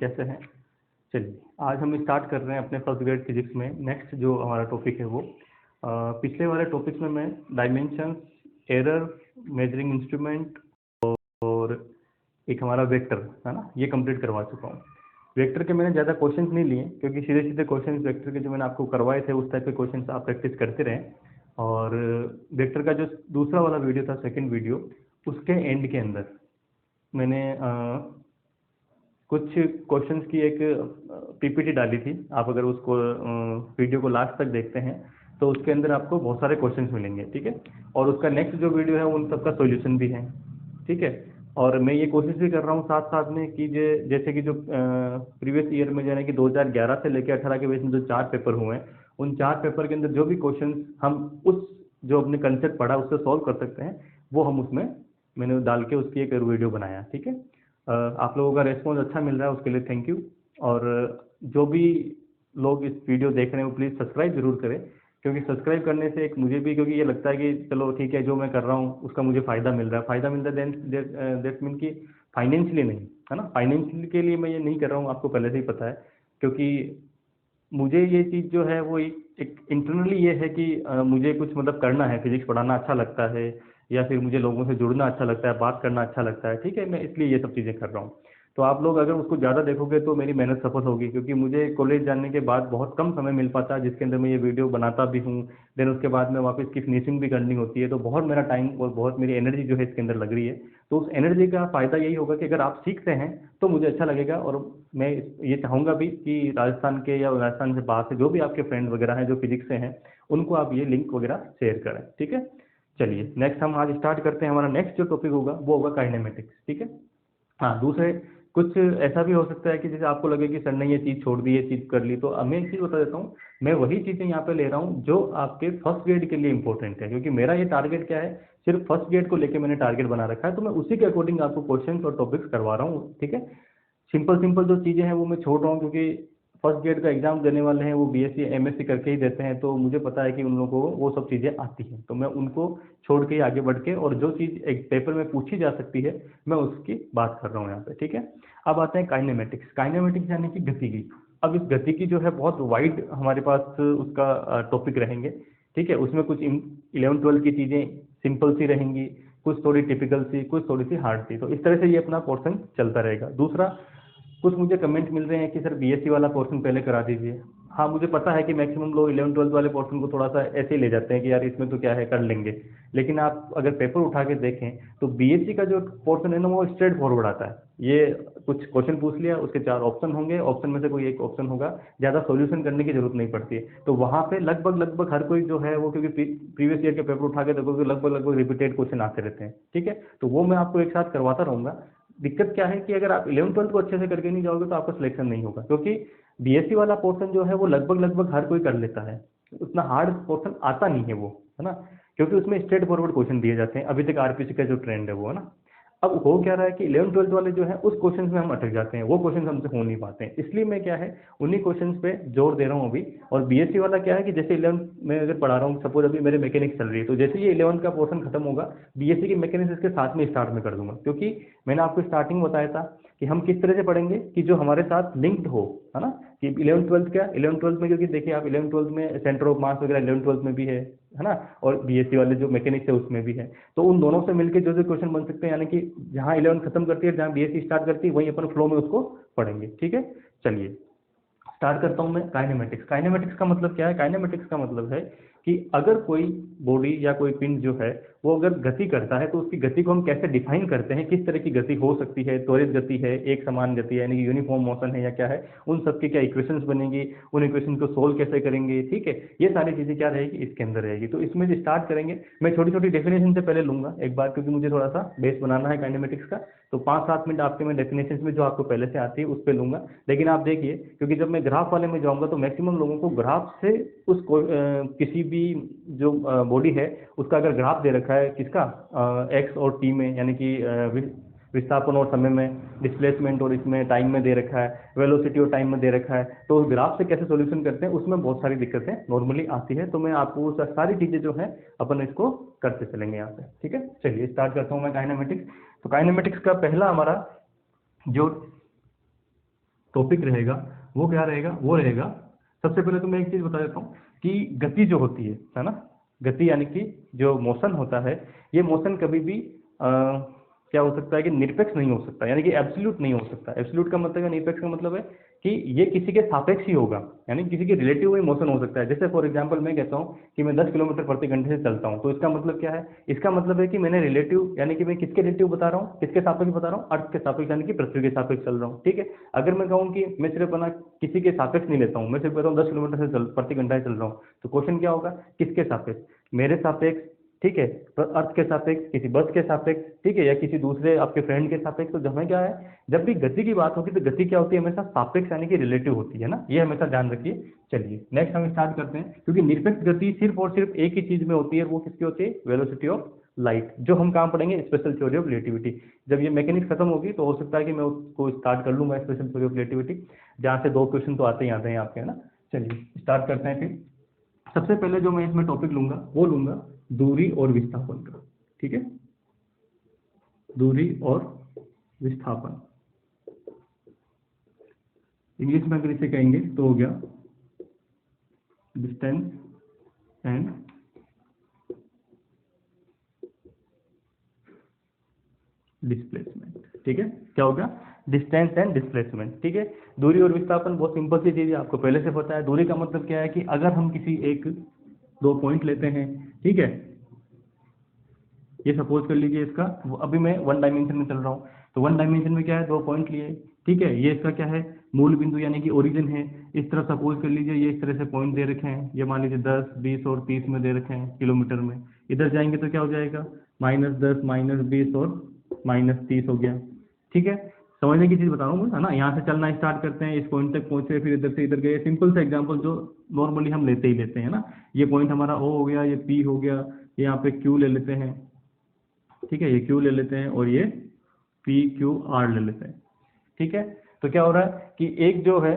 कैसे हैं? चलिए, आज हम स्टार्ट कर रहे हैं अपने फर्स्ट ग्रेड फिजिक्स में नेक्स्ट जो हमारा टॉपिक है वो पिछले वाले टॉपिक्स में मैं डायमेंशन, एरर, मेजरिंग इंस्ट्रूमेंट और एक हमारा वेक्टर है ना, ये कंप्लीट करवा चुका हूँ। वेक्टर के मैंने ज़्यादा क्वेश्चंस नहीं लिए क्योंकि सीधे सीधे क्वेश्चंस वेक्टर के जो मैंने आपको करवाए थे उस टाइप के क्वेश्चंस आप प्रैक्टिस करते रहें। और वेक्टर का जो दूसरा वाला वीडियो था, सेकंड वीडियो, उसके एंड के अंदर मैंने कुछ क्वेश्चंस की एक पीपीटी डाली थी। आप अगर उसको वीडियो को लास्ट तक देखते हैं तो उसके अंदर आपको बहुत सारे क्वेश्चंस मिलेंगे, ठीक है। और उसका नेक्स्ट जो वीडियो है उन सबका सॉल्यूशन भी है, ठीक है। और मैं ये कोशिश भी कर रहा हूँ साथ साथ में कि जैसे कि जो प्रीवियस ईयर में यानी कि 2011 से लेकर 18 के बीच में जो 4 पेपर हुए हैं, उन 4 पेपर के अंदर जो भी क्वेश्चंस हम उस जो अपने कंसेप्ट पढ़ा उससे सॉल्व कर सकते हैं, वो हम उसमें मैंने डाल के उसकी एक वीडियो बनाया, ठीक है। आप लोगों का रेस्पॉन्स अच्छा मिल रहा है, उसके लिए थैंक यू। और जो भी लोग इस वीडियो देख रहे हैं वो प्लीज़ सब्सक्राइब जरूर करें, क्योंकि सब्सक्राइब करने से एक मुझे भी, क्योंकि ये लगता है कि चलो ठीक है जो मैं कर रहा हूँ उसका मुझे फ़ायदा मिल रहा है। फ़ायदा मिल रहा है दैट मीन कि फाइनेंशियली नहीं, है ना। फाइनेंशियल के लिए मैं ये नहीं कर रहा हूँ, आपको पहले से ही पता है। क्योंकि मुझे ये चीज़ जो है वो एक इंटरनली ये है कि मुझे कुछ मतलब करना है, फिजिक्स पढ़ाना अच्छा लगता है या फिर मुझे लोगों से जुड़ना अच्छा लगता है, बात करना अच्छा लगता है, ठीक है। मैं इसलिए ये सब चीज़ें कर रहा हूँ। तो आप लोग अगर उसको ज़्यादा देखोगे तो मेरी मेहनत सफल होगी, क्योंकि मुझे कॉलेज जाने के बाद बहुत कम समय मिल पाता है जिसके अंदर मैं ये वीडियो बनाता भी हूँ। देन उसके बाद में वापस इसकी फिनिशिंग भी करनी होती है, तो बहुत मेरा टाइम और बहुत मेरी एनर्जी जो है इसके अंदर लग रही है। तो उस एनर्जी का फ़ायदा यही होगा कि अगर आप सीखते हैं तो मुझे अच्छा लगेगा। और मैं ये चाहूँगा भी कि राजस्थान के या राजस्थान से बाहर से जो भी आपके फ्रेंड वगैरह हैं जो फिजिक्स से हैं, उनको आप ये लिंक वगैरह शेयर करें, ठीक है। चलिए नेक्स्ट हम आज स्टार्ट करते हैं। हमारा नेक्स्ट जो टॉपिक होगा वो होगा काइनेमेटिक्स, ठीक है। हाँ, दूसरे कुछ ऐसा भी हो सकता है कि जैसे आपको लगे कि सर ने ये चीज़ छोड़ दी, ये चीज़ कर ली, तो मैं एक चीज़ बता देता हूँ। मैं वही चीज़ें यहाँ पे ले रहा हूँ जो आपके फर्स्ट ग्रेड के लिए इंपॉर्टेंट है, क्योंकि मेरा ये टारगेट क्या है, सिर्फ फर्स्ट ग्रेड को लेकर मैंने टारगेट बना रखा है। तो मैं उसी के अकॉर्डिंग आपको क्वेश्चन और टॉपिक्स करवा रहा हूँ, ठीक है। सिंपल सिंपल जो चीज़ें हैं वो मैं छोड़ रहा हूँ, क्योंकि फर्स्ट ग्रेड का एग्जाम देने वाले हैं वो बीएससी एमएससी करके ही देते हैं, तो मुझे पता है कि उन लोगों को वो सब चीज़ें आती हैं। तो मैं उनको छोड़ के ही आगे बढ़ के, और जो चीज़ एक पेपर में पूछी जा सकती है मैं उसकी बात कर रहा हूँ यहाँ पे, ठीक है। अब आते हैं काइनेमेटिक्स। काइनेमेटिक्स यानी कि गति की। अब इस गति की जो है बहुत वाइड हमारे पास उसका टॉपिक रहेंगे, ठीक है। उसमें कुछ 11 12 की चीज़ें सिंपल सी रहेंगी, कुछ थोड़ी टिपिकल सी, कुछ थोड़ी सी हार्ड सी। तो इस तरह से ये अपना पोर्शन चलता रहेगा। दूसरा, कुछ मुझे कमेंट मिल रहे हैं कि सर बीएससी वाला पोर्शन पहले करा दीजिए। हाँ, मुझे पता है कि मैक्सिमम लोग 11 12 वाले पोर्शन को थोड़ा सा ऐसे ही ले जाते हैं कि यार इसमें तो क्या है, कर लेंगे। लेकिन आप अगर पेपर उठा के देखें तो बीएससी का जो पोर्शन है ना वो स्ट्रेट फॉरवर्ड आता है। ये कुछ क्वेश्चन पूछ लिया, उसके 4 ऑप्शन होंगे, ऑप्शन में से कोई एक ऑप्शन होगा, ज़्यादा सॉल्यूशन करने की जरूरत नहीं पड़ती है। तो वहाँ पे लगभग लगभग हर कोई जो है वो, क्योंकि प्रीवियस ईयर के पेपर उठा के देखोगे लगभग लगभग रिपीटेड क्वेश्चन आते रहते हैं, ठीक है। तो वो मैं आपको एक साथ करवाता रहूंगा। दिक्कत क्या है कि अगर आप 11 12 को अच्छे से करके नहीं जाओगे तो आपका सिलेक्शन नहीं होगा, क्योंकि बीएससी वाला पोर्शन जो है वो लगभग लगभग हर कोई कर लेता है। उतना हार्ड पोर्शन आता नहीं है वो, है ना। क्योंकि उसमें स्ट्रेट फॉरवर्ड क्वेश्चन दिए जाते हैं, अभी तक आरपीसी का जो ट्रेंड है वो, है ना। अब हो क्या रहा है कि 11 12 वाले जो है उस क्वेश्चन में हम अटक जाते हैं, वो क्वेश्चन हमसे हो नहीं पाते हैं। इसलिए मैं क्या है उन्हीं क्वेश्चंस पे जोर दे रहा हूँ अभी। और बीएससी वाला क्या है कि जैसे 11 में अगर पढ़ा रहा हूँ, सपोज अभी मेरे मैकेनिक्स चल रही है, तो जैसे ये 11 का पोर्शन खत्म होगा, बीएससी की मैकेनिक्स इसके साथ में स्टार्ट में कर दूंगा। क्योंकि मैंने आपको स्टार्टिंग में बताया था कि हम किस तरह से पढ़ेंगे कि जो हमारे साथ लिंक्ड हो, है ना। कि 11 12 क्या, 11 12 में, क्योंकि देखिए आप 11 12 में सेंटर ऑफ मास वगैरह 11 12 में भी है ना। और बीएससी वाले जो मैकेनिक्स है उसमें भी है। तो उन दोनों से मिलकर जो जो क्वेश्चन बन सकते हैं, यानी कि जहाँ 11 खत्म करती है जहाँ बीएससी स्टार्ट करती है, वहीं अपन फ्लो में उसको पढ़ेंगे, ठीक है। चलिए स्टार्ट करता हूं मैं। काइनेमेटिक्स। काइनेमेटिक्स का मतलब क्या है? काइनेमेटिक्स का मतलब है कि अगर कोई बॉडी या कोई पिंड जो है वो अगर गति करता है तो उसकी गति को हम कैसे डिफाइन करते हैं, किस तरह की गति हो सकती है, त्वरित गति है, एक समान गति है यानी कि यूनिफॉर्म मोशन है या क्या है, उन सब की क्या इक्वेशंस बनेंगी, उन इक्वेशन को सोल्व कैसे करेंगे, ठीक है। ये सारी चीजें क्या रहेगी इसके अंदर रहेगी। तो इसमें जो स्टार्ट करेंगे, मैं छोटी छोटी डेफिनेशन से पहले लूंगा एक बार, क्योंकि मुझे थोड़ा सा बेस बनाना है काइनेमेटिक्स का। तो 5 7 मिनट आपके मैं डेफिनेशन में जो आपको पहले से आती है उस पर लूंगा। लेकिन आप देखिए, क्योंकि जब मैं ग्राफ वाले में जाऊंगा तो मैक्सिमम लोगों को ग्राफ से किसी भी जो बॉडी है उसका अगर ग्राफ दे रखा है, किसका, एक्स और टी में, यानी कि विस्थापन और समय में, डिस्प्लेसमेंट और इसमें टाइम में दे रखा है, वेलोसिटी और टाइम में दे रखा है, तो उस ग्राफ से कैसे सॉल्यूशन करते हैं उसमें बहुत सारी दिक्कतें नॉर्मली आती है। तो मैं आपको सारी चीजें जो है अपन इसको करते चलेंगे यहाँ पे, ठीक है। चलिए स्टार्ट करता हूँ मैं काइनेमेटिक्स। तो काइनेमेटिक्स का पहला हमारा जो टॉपिक रहेगा वो क्या रहेगा, वो रहेगा सबसे पहले तो मैं एक चीज़ बता देता हूँ कि गति जो होती है ना, गति यानी कि जो मोशन होता है, ये मोशन कभी भी क्या हो सकता है कि निरपेक्ष नहीं हो सकता, यानी कि एब्सोल्यूट नहीं हो सकता। एब्सोल्यूट का मतलब है, निरपेक्ष का मतलब है कि ये किसी के सापेक्ष ही होगा, यानी किसी के रिलेटिव में मोशन हो सकता है। जैसे फॉर एग्जांपल मैं कहता हूँ कि मैं 10 किलोमीटर प्रति घंटे से चलता हूँ, तो इसका मतलब क्या है, इसका मतलब है कि मैंने रिलेटिव यानी कि मैं किसके रिलेटिव बता रहा हूँ, किसके सापेक्ष बता रहा हूँ, अर्थ के सापेक्ष यानी कि पृथ्वी के सापेक्ष चल रहा हूँ। ठीक है, अगर मैं कहूँ कि मैं सिर्फ बना किसी के सापेक्ष नहीं लेता हूँ, मैं सिर्फ कहता हूँ 10 किलोमीटर से प्रति घंटा से चल रहा हूँ, तो क्वेश्चन क्या होगा, किसके सापेक्ष, मेरे सापेक्ष, ठीक है, अर्थ के सापेक्ष, किसी बस के सापेक्ष, ठीक है, या किसी दूसरे आपके फ्रेंड के सापेक्ष। तो जब में क्या है, जब भी गति की बात होगी तो गति क्या होती है, हमेशा सापेक्ष यानी कि रिलेटिव होती है ना, ये हमेशा ध्यान रखिए। चलिए नेक्स्ट हम स्टार्ट करते हैं, क्योंकि निरपेक्ष गति सिर्फ और सिर्फ एक ही चीज में होती है, वो किसकी होती है, वेलोसिटी ऑफ लाइट, जो हम काम पढ़ेंगे स्पेशल थ्योरी ऑफ रिलेटिविटी। जब ये मैकेनिक्स खत्म होगी तो हो सकता है कि मैं उसको स्टार्ट कर लूंगा स्पेशल थ्योरी ऑफ रिलेटिविटी, जहाँ से 2 क्वेश्चन तो आते ही आते हैं आपके, है ना। चलिए स्टार्ट करते हैं फिर। सबसे पहले जो मैं इसमें टॉपिक लूंगा वो लूंगा दूरी और विस्थापन का। ठीक है, दूरी और विस्थापन, इंग्लिश में अगर इसे कहेंगे तो हो गया डिस्टेंस एंड डिस्प्लेसमेंट। ठीक है, क्या होगा, डिस्टेंस एंड डिस्प्लेसमेंट। ठीक है, दूरी और विस्थापन बहुत सिंपल सी चीज है, आपको पहले से पता है। दूरी का मतलब क्या है कि अगर हम किसी एक 2 पॉइंट लेते हैं, ठीक है, ये सपोज कर लीजिए इसका, अभी मैं 1 डायमेंशन में चल रहा हूँ, तो 1 डायमेंशन में क्या है, 2 पॉइंट लिए, ठीक है, ये इसका क्या है, मूल बिंदु यानी कि ओरिजिन है। इस तरह सपोज कर लीजिए ये इस तरह से पॉइंट दे रखे हैं, ये मान लीजिए 10, 20 और 30 में दे रखे हैं किलोमीटर में। इधर जाएंगे तो क्या हो जाएगा, -10, -20 और -30 हो गया। ठीक है, समझने की चीज बता रहा हूँ, है ना। यहाँ से चलना स्टार्ट करते हैं, इस पॉइंट तक पहुंचे, फिर इधर से इधर गए। सिंपल सा एग्जांपल जो नॉर्मली हम लेते ही लेते हैं ना, ये पॉइंट हमारा O हो गया, ये P हो गया, ये यहाँ पे Q ले लेते हैं, ठीक है, ये Q ले लेते हैं और ये PQR ले लेते हैं। ठीक है, तो क्या हो रहा है कि एक जो है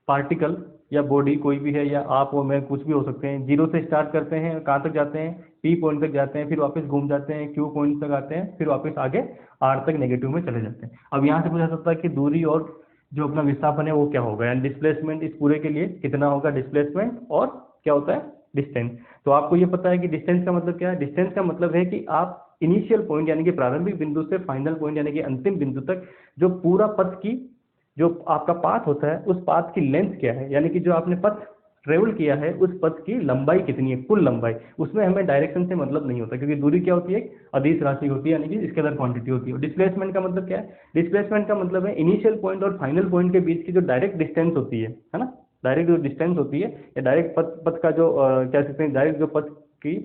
पार्टिकल या बॉडी कोई भी है, या आप और मैं कुछ भी हो सकते हैं, 0 से स्टार्ट करते हैं, कहाँ तक जाते हैं, P पॉइंट तक जाते हैं, फिर वापस घूम जाते हैं, Q पॉइंट तक आते हैं, फिर वापस आगे R तक नेगेटिव में चले जाते हैं। अब यहाँ से पूछा सकता है कि दूरी और जो अपना विस्थापन है वो क्या होगा, यानी डिस्प्लेसमेंट इस पूरे के लिए कितना होगा, डिस्प्लेसमेंट और क्या होता है, डिस्टेंस। तो आपको ये पता है कि डिस्टेंस का मतलब क्या है, डिस्टेंस का मतलब है कि आप इनिशियल पॉइंट यानी कि प्रारंभिक बिंदु से फाइनल पॉइंट यानी कि अंतिम बिंदु तक जो पूरा पथ की जो आपका पाथ होता है, उस पाथ की लेंथ क्या है, यानी कि जो आपने पथ ट्रेवल किया है उस पथ की लंबाई कितनी है, कुल लंबाई। उसमें हमें डायरेक्शन से मतलब नहीं होता, क्योंकि दूरी क्या होती है, एक अदिश राशि होती है, यानी कि इसके अंदर क्वांटिटी होती है। डिस्प्लेसमेंट का मतलब क्या है, डिस्प्लेसमेंट का मतलब है इनिशियल पॉइंट और फाइनल पॉइंट के बीच की जो डायरेक्ट डिस्टेंस होती है ना, डायरेक्ट जो डिस्टेंस होती है, या डायरेक्ट पथ का जो क्या कहते हैं, डायरेक्ट जो पथ की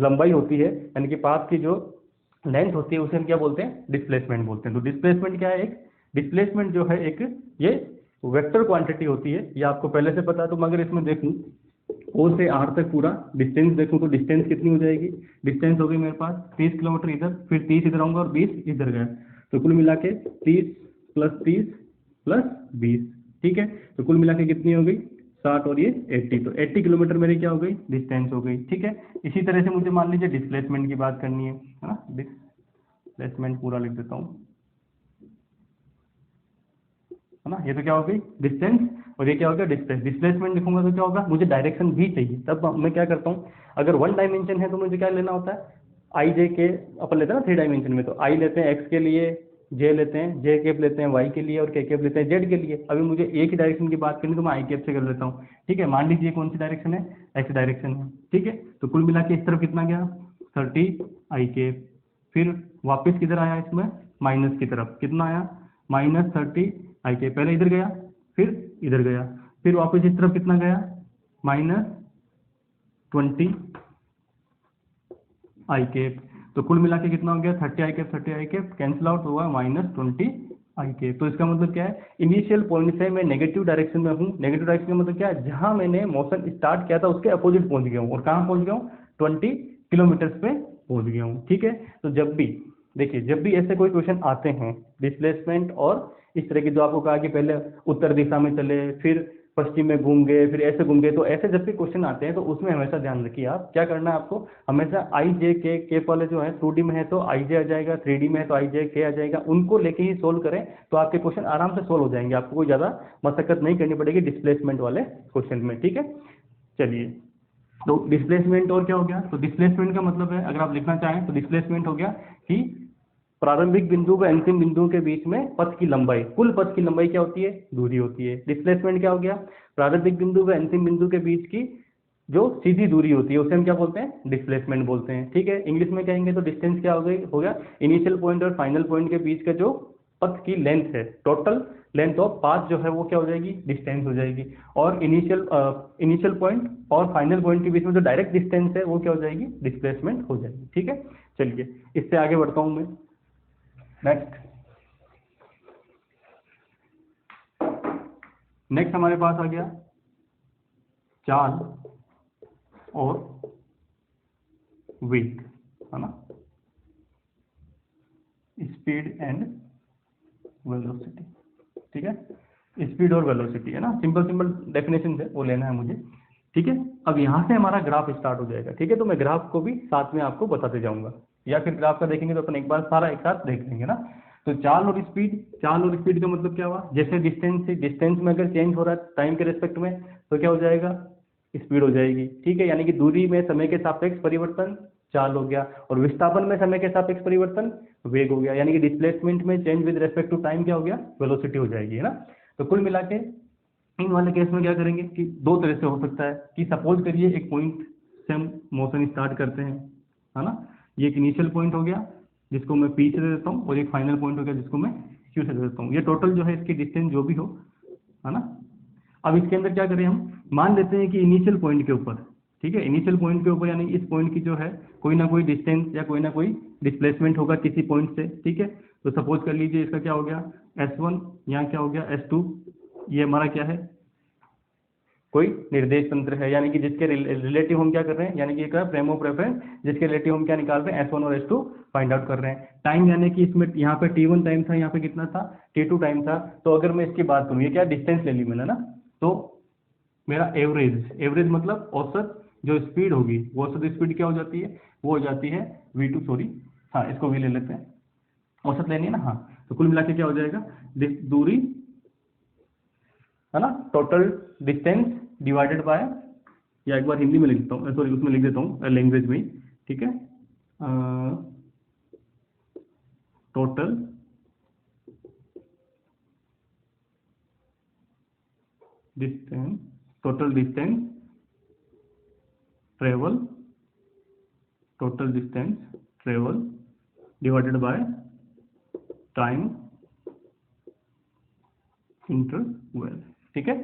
लंबाई होती है, यानी कि पाथ की जो लेंथ होती है, उसे हम क्या बोलते हैं, डिस्प्लेसमेंट बोलते हैं। तो डिस्प्लेसमेंट क्या है, एक डिस्प्लेसमेंट जो है एक ये वेक्टर क्वांटिटी होती है, ये आपको पहले से पता है। तो मैं अगर इसमें देखूं O से R तक पूरा डिस्टेंस देखूं तो डिस्टेंस कितनी हो जाएगी, डिस्टेंस हो गई मेरे पास 30 किलोमीटर इधर, फिर 30 इधर आऊंगा और 20 इधर गया, तो कुल मिला के 30 + 30 + 20, ठीक है, तो कुल मिला के कितनी हो गई 60 और ये 80, तो 80 किलोमीटर मेरी क्या हो गई, डिस्टेंस हो गई। ठीक है, इसी तरह से मुझे मान लीजिए डिस्प्लेसमेंट की बात करनी है ना, डिस्प्लेसमेंट पूरा लिख देता हूँ, है ना। ये तो क्या हो गई डिस्टेंस और ये क्या हो गया डिस्टेंस। डिस्प्लेसमेंट लिखूंगा तो क्या होगा, मुझे डायरेक्शन भी चाहिए, तब मैं क्या करता हूँ, अगर 1 डायमेंशन है तो मुझे क्या लेना होता है, आई जे के अपन लेते हैं ना 3 डायमेंशन में, तो आई लेते हैं एक्स के लिए, जे लेते हैं, जे कैप लेते हैं वाई के लिए, और के कैप लेते हैं जेड के लिए। अभी मुझे एक ही डायरेक्शन की बात करनी तो मैं आई कैप से कर लेता हूँ। ठीक है, मान लीजिए कौन सी डायरेक्शन है, एक्स डायरेक्शन है। ठीक है, तो कुल मिला के इस तरफ कितना गया 30 आई कैप, फिर वापस किधर आया इसमें माइनस की तरफ, कितना आया -30 आई कैप, पहले इधर गया फिर इधर गया, फिर वापस इस तरफ कितना गया -20 आई कैप, तो कुल मिला के कितना हो गया 30 आई कैप, 30 आई कैप कैंसिल आउट हुआ -20 आई कैप। तो इसका मतलब क्या है, इनिशियल पॉइंट से मैं नेगेटिव डायरेक्शन में हूँ। नेगेटिव डायरेक्शन का मतलब क्या है, जहां मैंने मोशन स्टार्ट किया था उसके अपोजिट पहुंच गया हूँ, और कहाँ पहुंच गया हूँ 20 किलोमीटर पे पहुंच गया हूँ। ठीक है, तो जब भी देखिए, जब भी ऐसे कोई क्वेश्चन आते हैं डिस्प्लेसमेंट और इस तरह की, जो आपको कहा कि पहले उत्तर दिशा में चले, फिर पश्चिम में घूम गए, फिर ऐसे घूम गए। तो ऐसे जब भी क्वेश्चन आते हैं तो उसमें हमेशा ध्यान रखिए, आप क्या करना है आपको हमेशा आई जे के वाले जो है 2D में है तो आई जे आ जाएगा, 3D में है तो आई जे के आ जाएगा, उनको लेके ही सोल्व करें तो आपके क्वेश्चन आराम से सोल्व हो जाएंगे, आपको कोई ज़्यादा मशक्कत नहीं करनी पड़ेगी डिस्प्लेसमेंट वाले क्वेश्चन में। ठीक है, चलिए। तो डिस्प्लेसमेंट और क्या हो गया, तो डिस्प्लेसमेंट का मतलब है, अगर आप लिखना चाहें तो डिस्प्लेसमेंट हो गया कि प्रारंभिक बिंदु व अंतिम बिंदु के बीच में पथ की लंबाई, कुल पथ की लंबाई क्या होती है, दूरी होती है। डिस्प्लेसमेंट क्या हो गया, प्रारंभिक बिंदु व अंतिम बिंदु के बीच की जो सीधी दूरी होती है उसे हम क्या बोलते हैं, डिस्प्लेसमेंट बोलते हैं। ठीक है, इंग्लिश में कहेंगे तो डिस्टेंस क्या हो गया इनिशियल पॉइंट और फाइनल पॉइंट के बीच का जो पथ की लेंथ है, टोटल लेंथ ऑफ पाथ जो है वो क्या हो जाएगी, डिस्टेंस हो जाएगी। और इनिशियल पॉइंट और फाइनल पॉइंट के बीच में जो डायरेक्ट डिस्टेंस है वो क्या हो जाएगी, डिस्प्लेसमेंट हो जाएगी। ठीक है, चलिए इससे आगे बढ़ता हूं मैं। नेक्स्ट हमारे पास आ गया चाल और वेग, है ना, स्पीड एंड वेलोसिटी। ठीक है, स्पीड और वेलोसिटी है ना, सिंपल डेफिनेशन है वो लेना है मुझे। ठीक है, अब यहाँ से हमारा ग्राफ स्टार्ट हो जाएगा। ठीक है, तो मैं ग्राफ को भी साथ में आपको बताते जाऊंगा, या फिर ग्राफ का देखेंगे तो अपन एक बार सारा एक साथ देख लेंगे ना। तो चाल और स्पीड का मतलब क्या हुआ, जैसे डिस्टेंस में अगर चेंज हो रहा है टाइम के रेस्पेक्ट में तो क्या हो जाएगा, स्पीड हो जाएगी। ठीक है, यानी कि दूरी में समय के सापेक्ष परिवर्तन चाल हो गया, और विस्थापन में समय के सापेक्ष परिवर्तन वेग हो गया, यानी कि डिस्प्लेसमेंट में change with respect to time क्या हो गया, वेलोसिटी हो जाएगी, है ना। तो कुल मिला के इन वाले केस में क्या करेंगे कि दो तरह से हो सकता है कि सपोज करिए एक पॉइंट से हम मोशन स्टार्ट करते हैं, है ना, ये एक इनिशियल पॉइंट हो गया जिसको मैं पी से दे देता हूँ, और एक फाइनल पॉइंट हो गया जिसको मैं क्यू से दे देता हूँ। ये टोटल जो है इसकी डिस्टेंस जो भी हो, है ना। अब इसके अंदर क्या करें, हम मान लेते हैं कि इनिशियल पॉइंट के ऊपर, ठीक है, इनिशियल पॉइंट के ऊपर यानी इस पॉइंट की जो है कोई ना कोई डिस्टेंस या कोई ना कोई डिस्प्लेसमेंट होगा किसी पॉइंट से। ठीक है, तो सपोज कर लीजिए इसका क्या हो गया S1, यहाँ क्या हो गया S2, ये हमारा क्या है, कोई निर्देश तंत्र है, यानी कि जिसके रिलेटिव हम क्या कर रहे हैं, यानी कि एक फ्रेम ऑफ रेफरेंस जिसके रिलेटिव हम क्या निकाल रहे हैं, S1 और S2 फाइंड आउट कर रहे हैं। टाइम यानी कि इसमें यहाँ पे T1 टाइम था, यहाँ पे कितना था T2 टाइम था। तो अगर मैं इसकी बात करूँ, ये क्या डिस्टेंस ले ली मैंने ना, तो मेरा एवरेज मतलब औसत जो स्पीड होगी वो औसत स्पीड क्या हो जाती है, वो हो जाती है V2, सॉरी हाँ इसको भी ले लेते हैं, औसत लेनी है ना, हाँ। तो कुल मिला के क्या हो जाएगा, दूरी है ना, टोटल डिस्टेंस डिवाइडेड बाय, या एक बार हिंदी में लिख देता हूँ, सॉरी उसमें लिख देता हूँ लैंग्वेज में, ठीक है, total distance travel divided by time interval. ठीक है,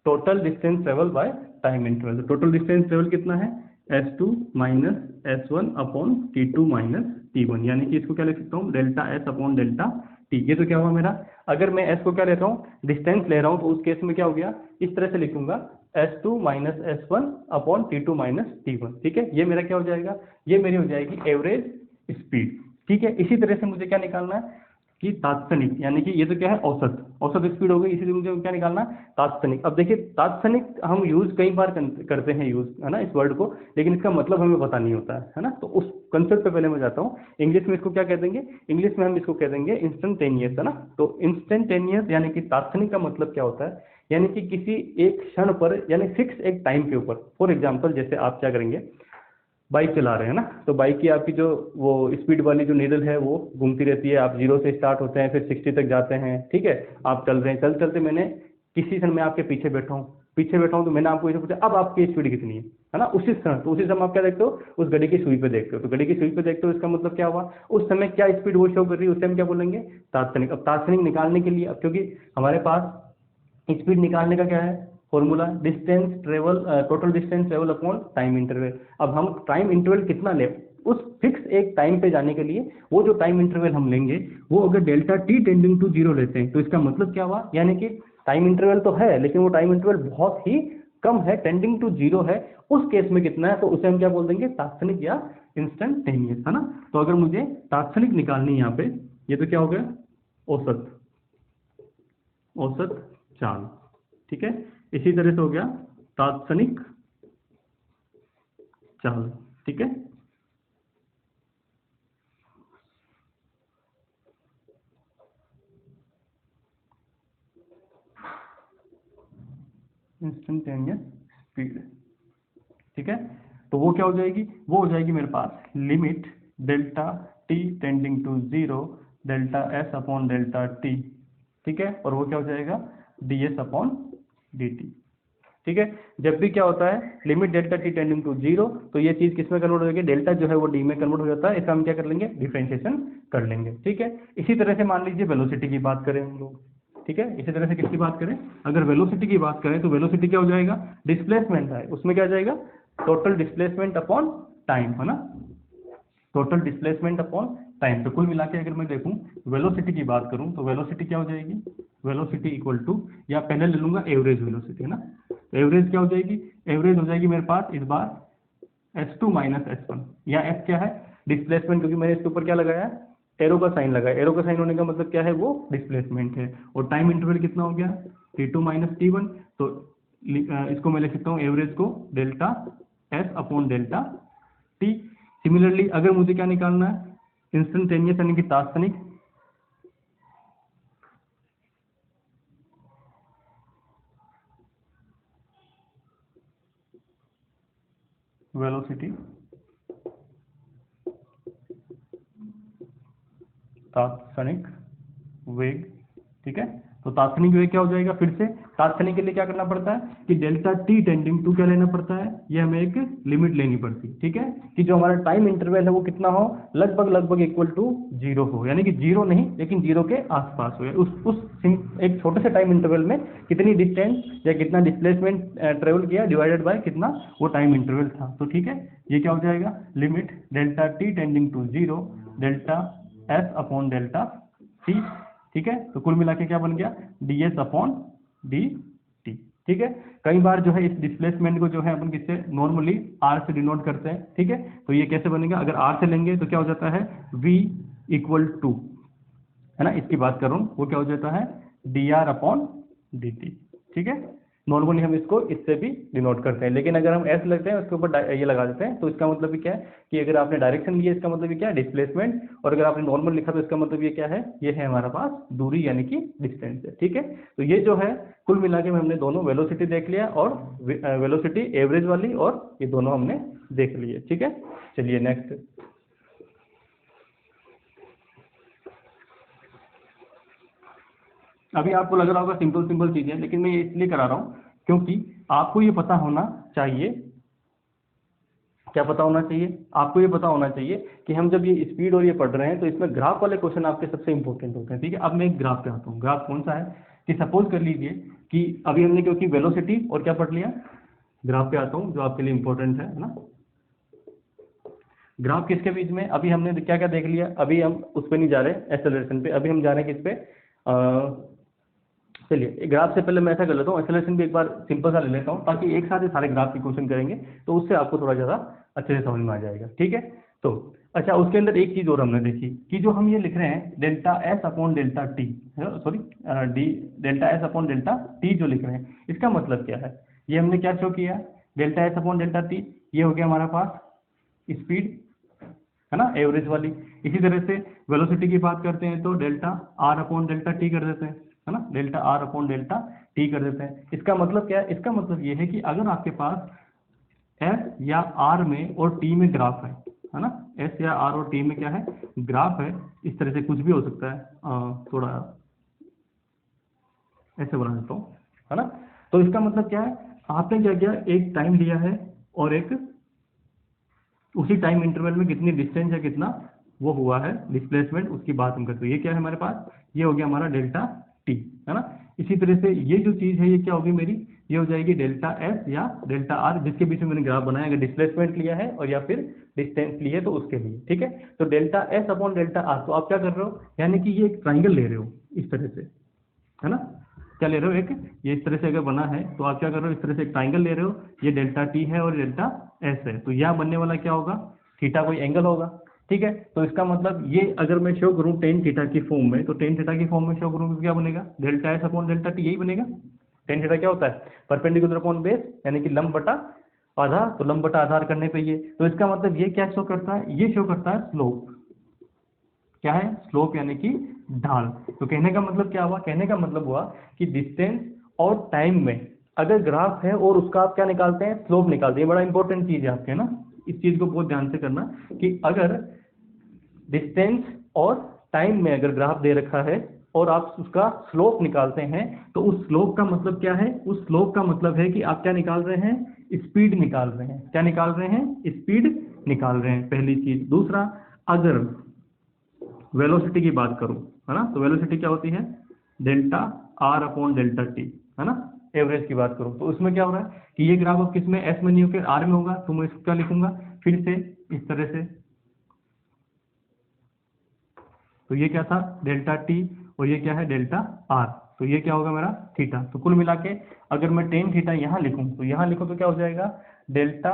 total distance travel by time interval. Total distance travel कितना है, S2 minus S1 upon T2 minus T1, यानी कि इसको क्या लिख सकता हूँ, delta S upon delta T। ये तो क्या हुआ मेरा, अगर मैं S को क्या लेता हूँ, डिस्टेंस ले रहा हूँ, तो उस केस में क्या हो गया, इस तरह से लिखूंगा S2 minus S1 upon T2 minus T1। ठीक है, ये मेरा क्या हो जाएगा, ये मेरी हो जाएगी एवरेज स्पीड। ठीक है, इसी तरह से मुझे क्या निकालना है कि तात्क्षणिक, यानी कि ये तो क्या है औसत स्पीड हो गई, इसीलिए मुझे क्या निकालना है, तात्क्षणिक। अब देखिए तात्क्षणिक हम यूज कई बार करते हैं यूज, है ना, इस वर्ड को, लेकिन इसका मतलब हमें पता नहीं होता है ना। तो उस कंसेप्ट पे पहले मैं जाता हूँ। इंग्लिश में इसको क्या कह देंगे, इंग्लिश में हम इसको कह देंगे इंस्टेंटेनियस, है ना। तो इंस्टेंटेनियस यानी कि तात्क्षणिक का मतलब क्या होता है, यानी कि किसी एक क्षण पर, यानी फिक्स एक टाइम के ऊपर। फॉर एग्जाम्पल जैसे आप क्या करेंगे, बाइक चला रहे हैं ना, तो बाइक की आपकी जो वो स्पीड वाली जो नीडल है वो घूमती रहती है, आप 0 से स्टार्ट होते हैं फिर 60 तक जाते हैं। ठीक है, आप चल रहे हैं, चलते चलते मैंने किसी क्षण में आपके पीछे बैठा हूँ तो मैंने आपको इसे पूछा अब आपकी स्पीड कितनी है ना, उसी क्षण, तो उसी समय आप क्या देखते हो, उस घड़ी की सुई पे देखते हो। तो घड़ी की सुई पे देखते हो, इसका मतलब क्या हुआ, उस समय क्या स्पीड वो शो कर रही है, उसे हम क्या बोलेंगे, तात्क्षणिक। अब तात्क्षणिक निकालने के लिए, अब क्योंकि हमारे पास स्पीड निकालने का क्या है formula, total distance travel upon time interval. अब हम टाइम इंटरवल कितना ले, उस फिक्स एक टाइम पे जाने के लिए वो जो टाइम इंटरवल हम लेंगे वो अगर डेल्टा टी टेंडिंग टू 0 लेते हैं, तो इसका मतलब क्या हुआ, यानी कि टाइम इंटरवल तो है लेकिन वो टाइम इंटरवल बहुत ही कम है, टेंडिंग टू 0 है, उस केस में कितना है, तो उसे हम क्या बोल देंगे, तात्क्षणिक या इंस्टेंटेनियस, है ना। तो अगर मुझे तात्क्षणिक निकालनी है यहाँ पे, ये तो क्या हो गया, औसत चाल। ठीक है, इसी तरह से हो गया तात्क्षणिक चाल, ठीक है। इंस्टेंटेनियस स्पीड, ठीक है। तो वो क्या हो जाएगी, वो हो जाएगी मेरे पास limit delta T tending to 0 delta S upon delta T, ठीक है। और वो क्या हो जाएगा D S upon D T, ठीक है। जब भी क्या होता है limit delta T tending to 0, तो ये चीज किस में कन्वर्ट हो जाएगी, डेल्टा जो है वो डी में कन्वर्ट हो जाता है। इसका हम क्या कर लेंगे, डिफरेंशिएशन कर लेंगे, ठीक है। इसी तरह से मान लीजिए वेलोसिटी की बात करें हम लोग, ठीक है। इसी तरह से किसकी बात करें, अगर वेलोसिटी की बात करें तो वेलोसिटी क्या हो जाएगा, डिस्प्लेसमेंट है, उसमें क्या आ जाएगा टोटल डिस्प्लेसमेंट अपॉन टाइम, है ना, टोटल डिस्प्लेसमेंट अपॉन टाइम। तो कुल मिला के अगर मैं देखूं वेलोसिटी की बात करूं तो वेलोसिटी क्या हो जाएगी, वेलोसिटी इक्वल टू, या पहले ले लूंगा एवरेज वेलोसिटी, है ना। तो एवरेज क्या हो जाएगी, एवरेज हो जाएगी मेरे पास इस बार S2 माइनस S1, या S क्या है डिस्प्लेसमेंट, क्योंकि मैंने इसके ऊपर क्या लगाया है एरो का साइन लगाया, एरो का साइन होने का मतलब क्या है वो डिस्प्लेसमेंट है। और टाइम इंटरवल कितना हो गया T2 माइनस T1, तो इसको मैं लिख सकता हूँ एवरेज को delta S upon delta T। Similarly अगर मुझे क्या निकालना है इंस्टेंटेनियस यानी कि तात्क्षणिक, वेलोसिटी तात्क्षणिक वेग, ठीक है। तो तात्क्षणिक वेग क्या हो जाएगा, फिर से तात्क्षणिक के लिए क्या करना पड़ता है कि डेल्टा टी टेंडिंग टू क्या लेना पड़ता है, ये हमें एक लिमिट लेनी पड़ती है, ठीक है, कि जो हमारा टाइम इंटरवल है वो कितना हो, लगभग इक्वल टू 0 हो, यानी कि 0 नहीं लेकिन 0 के आसपास हो। एक छोटे से टाइम इंटरवल में कितनी डिस्टेंस या कितना डिस्प्लेसमेंट ट्रेवल किया डिवाइडेड बाय कितना वो टाइम इंटरवल था। तो ठीक है, ये क्या हो जाएगा limit delta T tending to 0 delta S upon delta T, ठीक है। तो कुल मिला के क्या बन गया d S upon D T, ठीक है। कई बार जो है इस डिस्प्लेसमेंट को जो है अपन किससे नॉर्मली आर से डिनोट करते हैं, ठीक है। तो ये कैसे बनेगा, अगर आर से लेंगे तो क्या हो जाता है v इक्वल टू, है ना, इसकी बात करूं वो क्या हो जाता है D R upon D T, ठीक है। नॉर्मली हम इसको इससे भी डिनोट करते हैं, लेकिन अगर हम एस लगते हैं उसके ऊपर ये लगा देते हैं तो इसका मतलब भी क्या है कि अगर आपने डायरेक्शन लिया इसका मतलब भी क्या है डिस्प्लेसमेंट, और अगर आपने नॉर्मल लिखा तो इसका मतलब ये क्या है, ये है हमारे पास दूरी यानी कि डिस्टेंस है, ठीक है। तो ये जो है कुल मिला के हमने दोनों वेलोसिटी देख लिया और वेलोसिटी एवरेज वाली, और ये दोनों हमने देख लिए, ठीक है। चलिए नेक्स्ट, अभी आपको लग रहा होगा सिंपल सिंपल चीजें, लेकिन मैं ये इसलिए करा रहा हूँ क्योंकि आपको ये पता होना चाहिए, क्या पता होना चाहिए, आपको ये पता होना चाहिए कि हम जब ये स्पीड और ये पढ़ रहे हैं तो इसमें ग्राफ वाले क्वेश्चन आपके सबसे इंपॉर्टेंट होते हैं, ठीक है। अब मैं एक ग्राफ पे आता हूँ, ग्राफ कौन सा है कि सपोज कर लीजिए कि अभी हमने क्योंकि वेलोसिटी और क्या पढ़ लिया, ग्राफ पे आता हूँ जो आपके लिए इंपॉर्टेंट है ना। ग्राफ किसके बीच में, अभी हमने क्या क्या देख लिया, अभी हम उस पर नहीं जा रहे एक्सेलरेशन पे, अभी हम जा रहे हैं किस पे, चलिए ग्राफ से पहले मैं ऐसा कर लेता हूँ, एक्सेलरेशन भी एक बार सिंपल सा ले लेता हूँ ताकि एक साथ ही सारे ग्राफ के क्वेश्चन करेंगे तो उससे आपको थोड़ा ज़्यादा अच्छे से समझ में आ जाएगा, ठीक है। तो अच्छा उसके अंदर एक चीज़ और हमने देखी कि जो हम ये लिख रहे हैं delta S upon delta T, sorry D delta S upon delta T जो लिख रहे हैं इसका मतलब क्या है, ये हमने क्या शो किया delta S upon delta T, ये हो गया हमारा पास स्पीड, है ना, एवरेज वाली। इसी तरह से वेलोसिटी की बात करते हैं तो delta R upon delta T कर देते हैं, है ना, delta R upon delta T कर देते हैं। इसका मतलब क्या है, इसका मतलब ये है कि अगर आपके पास एस या आर में और टी में ग्राफ है ना, एस या आर और टी में क्या है ग्राफ है, इस तरह से कुछ भी हो सकता है, थोड़ा ऐसे बना देता हूँ, है ना। तो इसका मतलब क्या है, आपने क्या किया एक टाइम लिया है और एक उसी टाइम इंटरवल में कितनी डिस्टेंस है कितना वो हुआ है डिस्प्लेसमेंट, उसकी बात हम करते हैं। ये क्या है हमारे पास, ये हो गया हमारा डेल्टा टी, है ना। इसी तरह से ये जो चीज़ है ये क्या होगी मेरी, ये हो जाएगी डेल्टा एस या डेल्टा आर, जिसके बीच में मैंने ग्राफ बनाया, अगर डिस्प्लेसमेंट लिया है और या फिर डिस्टेंस ली है तो उसके लिए, ठीक है। तो delta S upon delta R, तो आप क्या कर रहे हो, यानी कि ये एक ट्राइंगल ले रहे हो इस तरह से, है ना, क्या ले रहे हो एक, ये इस तरह से अगर बना है तो आप क्या कर रहे हो इस तरह से एक ट्राइंगल ले रहे हो, ये डेल्टा टी है और डेल्टा एस है, तो यह बनने वाला क्या होगा थीटा कोई एंगल होगा, ठीक है। तो इसका मतलब ये अगर मैं शो करूँ टेन थीटा की फॉर्म में, तो टेन थीटा की फॉर्म में शो करूँ तो क्या बनेगा delta S upon delta T, यही बनेगा, टेन थीटा क्या होता है, परपेंडिकुलर अपॉन बेस, यानी कि लंब बटा आधा, तो लंब बटा आधार करने पे ये, तो इसका मतलब ये क्या शो करता है, ये शो करता है स्लोप। क्या है, स्लोप यानी कि ढाल। तो कहने का मतलब क्या हुआ, कहने का मतलब हुआ कि डिस्टेंस और टाइम में अगर ग्राफ है और उसका आप क्या निकालते हैं, स्लोप निकालते हैं। ये बड़ा इंपॉर्टेंट चीज है आपके ना, इस चीज को बहुत ध्यान से करना कि अगर डिस्टेंस और टाइम में अगर ग्राफ दे रखा है और आप उसका स्लोप निकालते हैं, तो उस स्लोप का मतलब क्या है, उस स्लोप का मतलब है कि आप क्या निकाल रहे हैं, स्पीड निकाल रहे हैं। क्या निकाल रहे हैं, स्पीड निकाल रहे हैं, पहली चीज। दूसरा, अगर वेलोसिटी की बात करूं, है ना, तो वेलोसिटी क्या होती है, delta R upon delta T, है ना। एवरेज की बात करूं तो उसमें क्या हो रहा है कि ये ग्राफ अब किस में, एस में नहीं होकर आर में होगा, तो मैं इसको क्या लिखूंगा फिर से इस तरह से। तो ये क्या था, डेल्टा टी, और ये क्या है, डेल्टा आर। तो ये क्या होगा मेरा थीटा। तो कुल मिला के अगर मैं टेन थीटा यहाँ लिखूं, तो यहाँ लिखूं तो क्या हो जाएगा, delta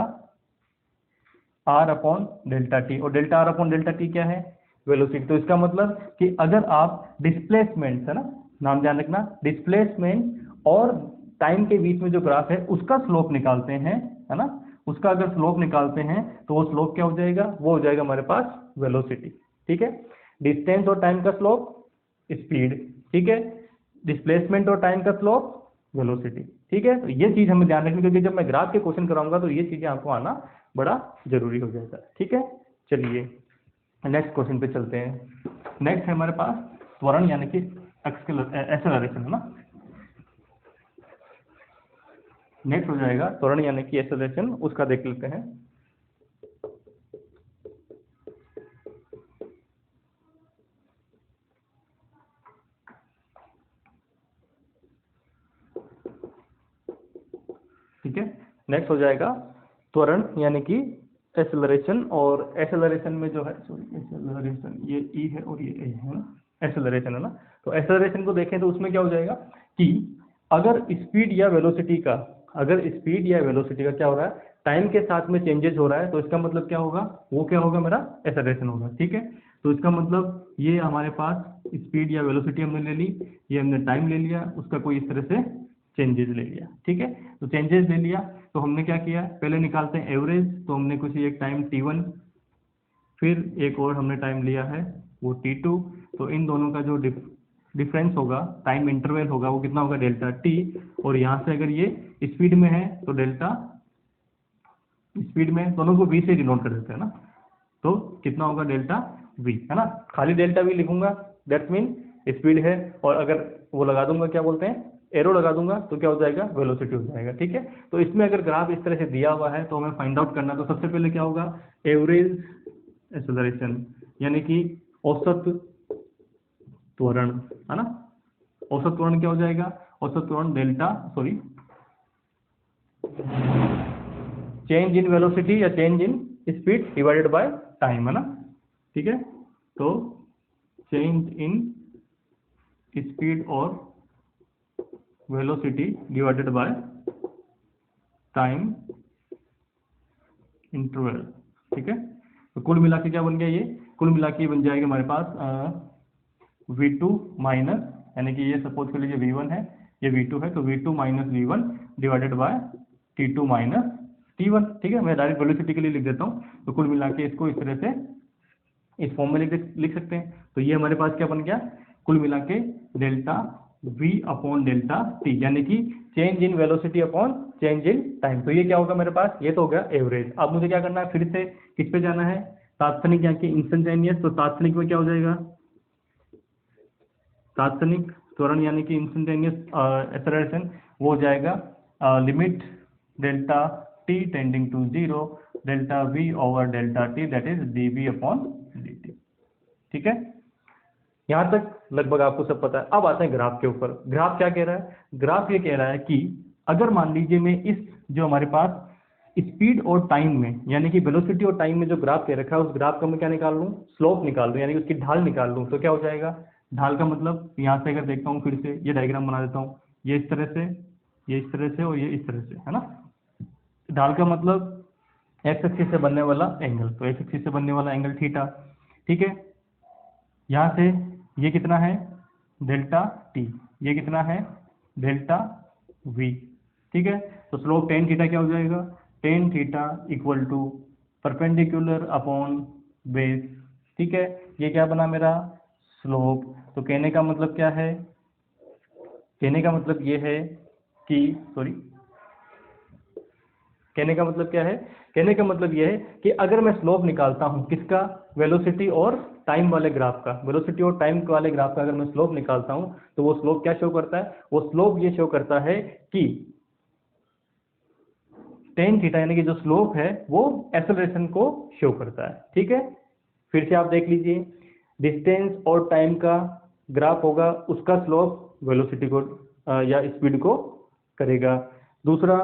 R upon delta T, और delta R upon delta T क्या है, वेलोसिटी। तो इसका मतलब कि अगर आप डिस्प्लेसमेंट, है ना, नाम ध्यान रखना, डिस्प्लेसमेंट और टाइम के बीच में जो ग्राफ है उसका स्लोप निकालते हैं, है ना, उसका अगर स्लोप निकालते हैं तो वो स्लोप क्या हो जाएगा, वो हो जाएगा हमारे पास वेलोसिटी। ठीक है, डिस्टेंस और टाइम का स्लोप स्पीड, ठीक है, डिस्प्लेसमेंट और टाइम का स्लोप वेलोसिटी। ठीक है, तो ये चीज हमें ध्यान रखनी, क्योंकि जब मैं ग्राफ के क्वेश्चन कराऊंगा तो ये चीजें आपको आना बड़ा जरूरी हो जाएगा। ठीक है, चलिए नेक्स्ट क्वेश्चन पे चलते हैं। नेक्स्ट है हमारे पास त्वरण यानी कि एक्सेलरेशन, है ना। नेक्स्ट हो जाएगा त्वरण यानी कि एक्सेलरेशन, उसका देख लेते हैं। ठीक है, नेक्स्ट हो जाएगा त्वरण यानी कि एक्सेलरेशन, और एक्सेलरेशन में जो है, सॉरी एक्सेलरेशन ये ई है और ये ए है ना, एक्सेलरेशन है ना। तो एक्सेलरेशन को देखें तो उसमें क्या हो जाएगा कि अगर स्पीड या वेलोसिटी का, अगर स्पीड या वेलोसिटी का क्या हो रहा है, टाइम के साथ में चेंजेस हो रहा है, तो इसका मतलब क्या होगा, वो क्या होगा, मेरा एक्सेलरेशन होगा। ठीक है, तो इसका मतलब ये हमारे पास स्पीड या वेलोसिटी हमने ले ली, ये हमने टाइम ले लिया, उसका कोई इस तरह से चेंजेस ले लिया। ठीक है, तो चेंजेस ले लिया तो हमने क्या किया, पहले निकालते हैं एवरेज, तो हमने कुछ एक टाइम t1, फिर एक और हमने टाइम लिया है वो t2, तो इन दोनों का जो डिफरेंस होगा, टाइम इंटरवल होगा, वो कितना होगा, डेल्टा t। और यहाँ से अगर ये स्पीड में है तो डेल्टा, स्पीड में दोनों को v से डिनोट कर देते हैं ना, तो कितना होगा, डेल्टा v, है ना। खाली डेल्टा v लिखूंगा, दैट मीन स्पीड है, और अगर वो लगा दूंगा, क्या बोलते हैं, एरो लगा दूंगा, तो क्या हो जाएगा, वेलोसिटी हो जाएगा। ठीक है, तो इसमें अगर ग्राफ इस तरह से दिया हुआ है तो हमें फाइंड आउट करना, तो सबसे पहले क्या होगा, एवरेज एक्सेलरेशन यानी कि औसत त्वरण, है ना। औसत त्वरण क्या हो जाएगा, औसत त्वरण delta, sorry, change in velocity या change in speed divided by time, है ना। ठीक है, तो चेंज इन स्पीड और velocity divided by time interval. ठीक है, तो कुल मिला के क्या बन गया, ये कुल मिला के बन जाएगा हमारे पास V2 माइनस, यानी कि ये सपोज कर लीजिए V1 है, ये V2 है, तो V2 minus V1 divided by T2 minus T1। ठीक है, मैं डायरेक्ट वेलोसिटी के लिए लिख देता हूँ, तो कुल मिला के इसको इस तरह से इस फॉर्म में लिख सकते हैं। तो ये हमारे पास क्या बन गया, कुल मिला के delta V upon delta T, यानी कि change in velocity upon change in time. तो ये क्या होगा मेरे पास, ये तो हो गया एवरेज। अब मुझे क्या करना है, फिर से किस पे जाना है, तात्क्षणिक या कि इंस्टेंटेनियस। तो तात्क्षणिक में क्या हो जाएगा, तात्क्षणिक त्वरण यानी कि इंस्टेंटेनियस एक्सेलरेशन, वो हो जाएगा limit delta t tending to 0 delta V over delta T, that is dV upon dt। ठीक है, यहाँ तक लगभग आपको सब पता है। अब आते हैं ग्राफ के ऊपर। ग्राफ क्या कह रहा है, ग्राफ ये कह रहा है कि अगर मान लीजिए मैं इस जो हमारे पास स्पीड और टाइम में, यानी कि वेलोसिटी और टाइम में जो ग्राफ कह रखा है, उस ग्राफ का मैं क्या निकाल लूँ, स्लोप निकाल लूँ, यानी कि उसकी ढाल निकाल लूँ, तो क्या हो जाएगा, ढाल का मतलब यहाँ से अगर देखता हूँ, फिर से ये डायग्राम बना देता हूँ, ये इस तरह से, ये इस तरह से, और ये इस तरह से, है ना। ढाल का मतलब एक्स एक्सिस से बनने वाला एंगल, तो एक्स एक्सिस से बनने वाला एंगल थीटा। ठीक है, यहाँ से ये कितना है, डेल्टा टी, ये कितना है, डेल्टा v, ठीक है। तो स्लोप टेन थीटा क्या हो जाएगा, tan theta equal to perpendicular upon base, ठीक है। ये क्या बना मेरा स्लोप। तो कहने का मतलब क्या है, कहने का मतलब ये है कि सॉरी कहने का मतलब क्या है, कहने का मतलब ये है कि अगर मैं स्लोप निकालता हूं किसका, वेलोसिटी और टाइम वाले ग्राफ का, वेलोसिटी और टाइम वाले ग्राफ का अगर मैं स्लोप निकालता हूं तो वो स्लोप क्या शो करता है, वो स्लोप ये शो करता है कि टेन थीटा यानी कि जो स्लोप है वो एक्सेलरेशन को शो करता है, ठीक है। फिर से आप देख लीजिए, डिस्टेंस और टाइम का ग्राफ होगा, उसका स्लोप वेलोसिटी को या स्पीड को करेगा। दूसरा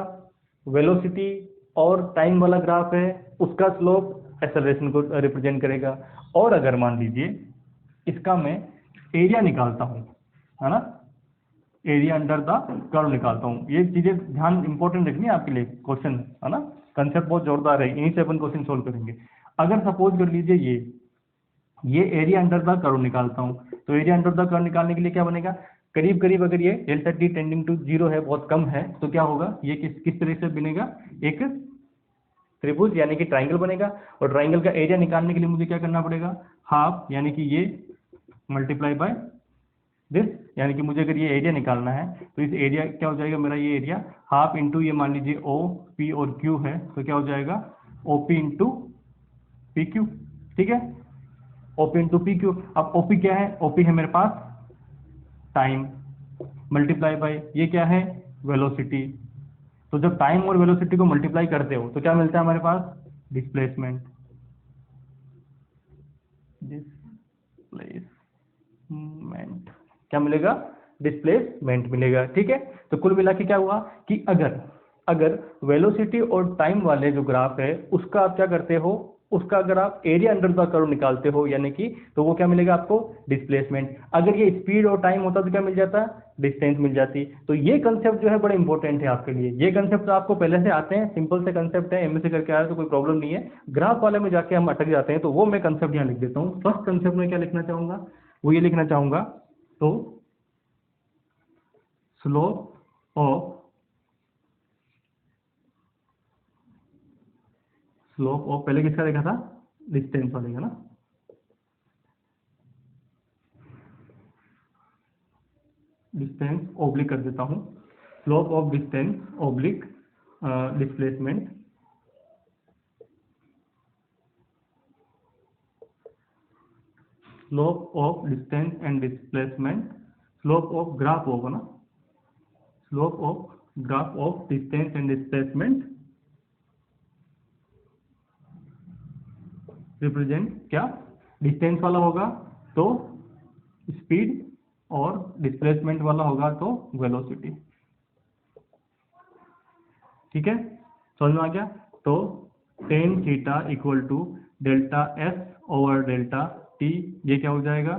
वेलोसिटी और टाइम वाला ग्राफ है, उसका स्लोप एक्सेलरेशन को रिप्रेजेंट करेगा। और अगर मान लीजिए इसका मैं एरिया निकालता हूं, है ना, एरिया अंडर द कर्व निकालता हूँ, ये चीजें ध्यान इंपॉर्टेंट रखनी है आपके लिए, क्वेश्चन है ना, कंसेप्ट बहुत जोरदार है, इन्हीं से अपन क्वेश्चन सोल्व करेंगे। अगर सपोज कर लीजिए ये एरिया अंडर द कर्व निकालता हूँ, तो एरिया अंडर द कर्व निकालने के लिए क्या बनेगा, करीब करीब अगर ये delta T tending to zero है, बहुत कम है, तो क्या होगा, ये किस तरह से बनेगा, एक त्रिभुज यानी कि ट्राइंगल बनेगा। और ट्राइंगल का एरिया निकालने के लिए मुझे क्या करना पड़ेगा, हाफ यानी कि ये मल्टीप्लाई बाय दिस, यानी कि मुझे अगर ये एरिया निकालना है तो इस एरिया क्या हो जाएगा मेरा, ये एरिया हाफ इंटू ये मान लीजिए ओ पी और क्यू है, तो क्या हो जाएगा O P into P Q, ठीक है, ओपी इंटू पी क्यू। अब ओपी क्या है, ओपी है मेरे पास टाइम, मल्टीप्लाई बाय ये क्या है वेलोसिटी। तो जब टाइम और वेलोसिटी को मल्टीप्लाई करते हो तो क्या मिलता है हमारे पास, डिस्प्लेसमेंट, डिस्प्लेसमेंट क्या मिलेगा, डिस्प्लेसमेंट मिलेगा, ठीक है। तो कुल मिला के क्या हुआ कि अगर अगर वेलोसिटी और टाइम वाले जो ग्राफ है उसका आप क्या करते हो, उसका अगर आप एरिया अंडर द कर्व निकालते हो यानी कि, तो वो क्या मिलेगा आपको, डिस्प्लेसमेंट। अगर ये स्पीड और टाइम होता तो क्या मिल जाता, डिस्टेंस मिल जाती। तो ये कंसेप्ट जो है बड़ा इंपॉर्टेंट है आपके लिए, ये कंसेप्ट तो आपको पहले से आते हैं, सिंपल से कंसेप्ट है, एमएससी करके आया तो कोई प्रॉब्लम नहीं है। ग्राफ वाले में जाके हम अटक जाते हैं, तो वो मैं कंसेप्ट यहाँ लिख देता हूँ। फर्स्ट कंसेप्ट में क्या लिखना चाहूंगा, वो ये लिखना चाहूंगा, तो स्लोप ऑफ पहले किसका देखा था, डिस्टेंस वाले का ना, डिस्टेंस ओब्लिक कर देता हूं, slope of distance oblique displacement, slope of distance and displacement, slope of graph होगा ना, slope of graph of distance and displacement represent क्या, डिस्टेंस वाला होगा तो स्पीड और डिस्प्लेसमेंट वाला होगा तो वेलोसिटी, ठीक है, समझ में आ गया। तो tan theta equal to delta S over delta T, ये क्या हो जाएगा,